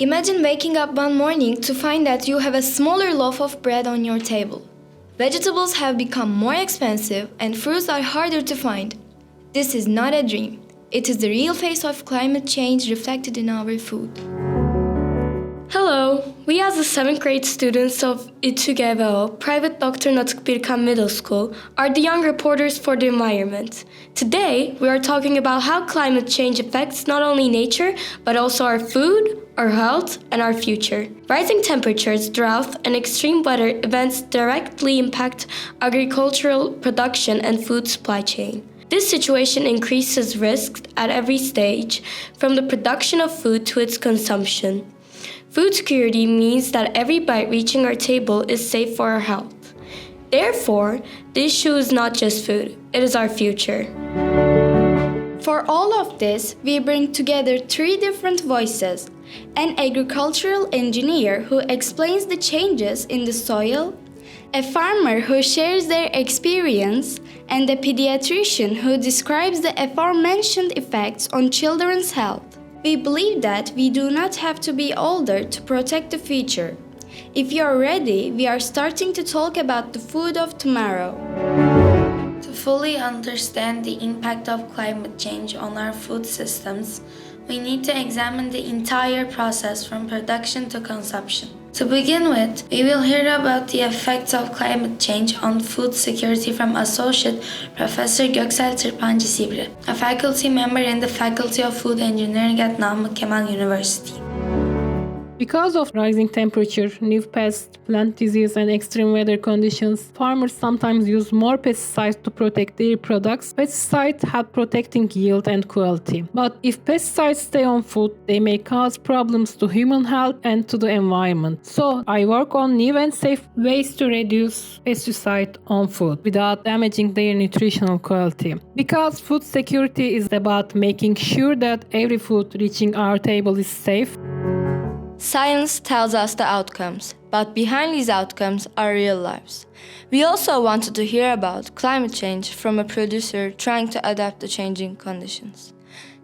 Imagine waking up one morning to find that you have a smaller loaf of bread on your table. Vegetables have become more expensive and fruits are harder to find. This is not a dream. It is the real face of climate change reflected in our food. Hello, we as the 7th grade students of İdil Öge Polat, Private Dr. Natuk Birkan Middle School, are the young reporters for the environment. Today, we are talking about how climate change affects not only nature, but also our food, our health, and our future. Rising temperatures, drought, and extreme weather events directly impact agricultural production and food supply chain. This situation increases risks at every stage, from the production of food to its consumption. Food security means that every bite reaching our table is safe for our health. Therefore, the issue is not just food, it is our future. For all of this, we bring together 3 different voices: an agricultural engineer who explains the changes in the soil, a farmer who shares their experience, and a pediatrician who describes the aforementioned effects on children's health. We believe that we do not have to be older to protect the future. If you are ready, we are starting to talk about the food of tomorrow. To fully understand the impact of climate change on our food systems, we need to examine the entire process from production to consumption. To begin with, we will hear about the effects of climate change on food security from Associate Professor Göksel Tırpancı Sivri, a faculty member in the Faculty of Food Engineering at Namık Kemal University. Because of rising temperature, new pests, plant disease, and extreme weather conditions, farmers sometimes use more pesticides to protect their products. Pesticides help protecting yield and quality. But if pesticides stay on food, they may cause problems to human health and to the environment. So I work on new and safe ways to reduce pesticide on food without damaging their nutritional quality. Because food security is about making sure that every food reaching our table is safe. Science tells us the outcomes, but behind these outcomes are real lives. We also wanted to hear about climate change from a producer trying to adapt to changing conditions.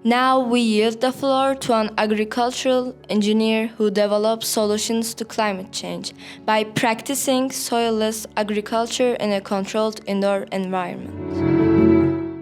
Now we yield the floor to an agricultural engineer who develops solutions to climate change by practicing soil-less agriculture in a controlled indoor environment.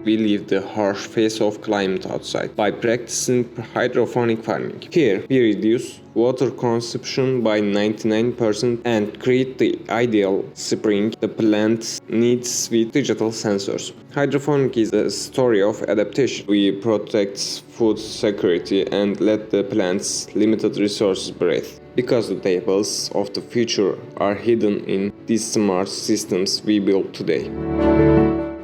We leave the harsh face of climate outside by practicing hydroponic farming. Here, we reduce water consumption by 99% and create the ideal spring the plant needs with digital sensors. Hydroponic is a story of adaptation. We protect food security and let the plant's limited resources breathe. Because the tables of the future are hidden in these smart systems we build today.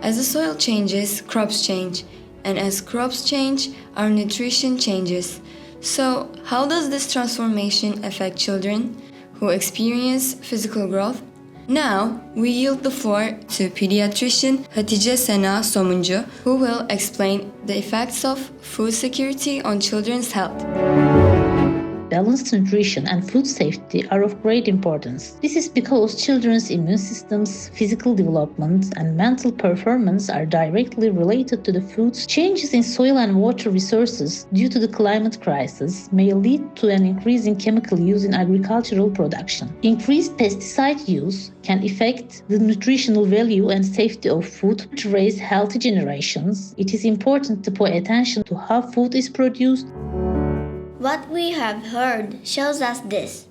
As the soil changes, crops change, and as crops change, our nutrition changes. So, how does this transformation affect children who experience physical growth? Now, we yield the floor to pediatrician Hatice Sena Somuncu, who will explain the effects of food security on children's health. Balanced nutrition and food safety are of great importance. This is because children's immune systems, physical development, and mental performance are directly related to the food's changes in soil and water resources due to the climate crisis may lead to an increase in chemical use in agricultural production. Increased pesticide use can affect the nutritional value and safety of food. To raise healthy generations, it is important to pay attention to how food is produced. What we have heard shows us this.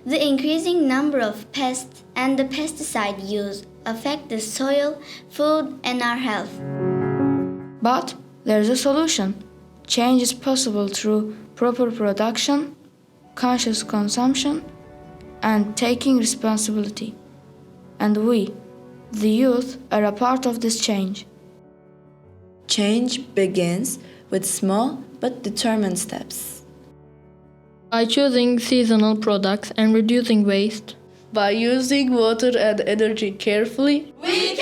The increasing number of pests and the pesticide use affect the soil, food, and our health. But there is a solution. Change is possible through proper production, conscious consumption, and taking responsibility. And we, the youth, are a part of this change. Change begins with small but determined steps. By choosing seasonal products and reducing waste. By using water and energy carefully, we